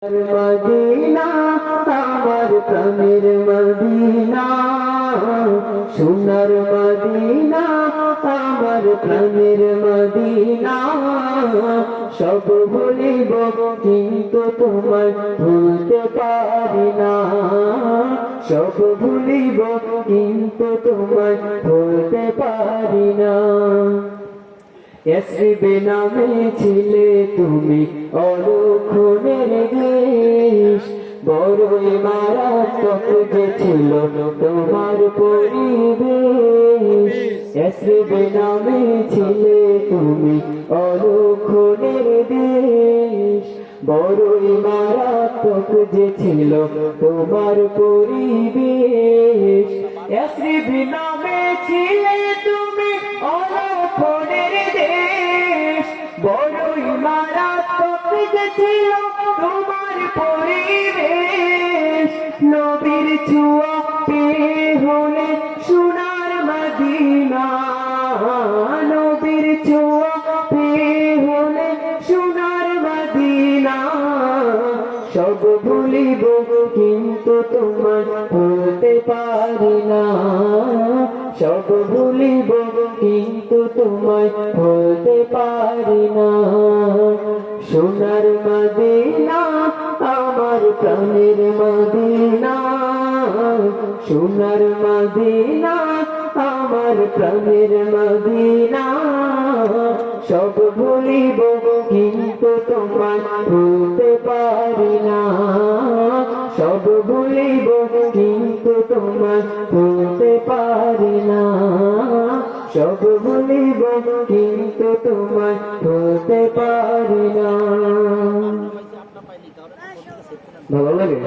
Medina আমার প্রাণের Medina, সোনার মদিনা আমার প্রাণের মদিনা। সব ভুলিব কিন্তু তোমায় ভুলতে পারি না, সব ভুলিব কিন্তু তোমায় ভুলতে পারি না। ইয়াসরিবে নামে ছিলে তুমি অলক্ষণের দেশ, বড়ই মারাত্মক যে ছিল তোমার পরিবেশ। ইয়াসরিবে নামে ছিলে তুমি অলক্ষণের দেশ, বড়ই মারাত্মক যে ছিল তোমার পরিবেশ। ইয়াসরিবে নামে ছিলে তুমি অলক্ষণের দেশ, বড়ই মারাত্মক যে ছিল তোমার পরিবেশ। নবীর ছোঁয়া পেয়ে হলে সোনার মদিনা, নবীর ছোঁয়া পেয়ে হলে সোনার মদিনা। সব ভুলিব কিন্তু তোমায় ভুলতে পারি না, সব ভুলিব কিন্তু তোমায় ভুলতে পারি না। সোনার মদিনা আমার প্রাণের মদিনা, সোনার মদিনা আমার প্রাণের মদিনা। সব ভুলিব কিন্তু তোমায় ভুলতে পারি না, সব ভুলিব কিন্তু তোমায় ভুলতে পারি না, সব ভুলিব কিন্তু তোমায় ভুলতে পারি না। ভালো লাগে।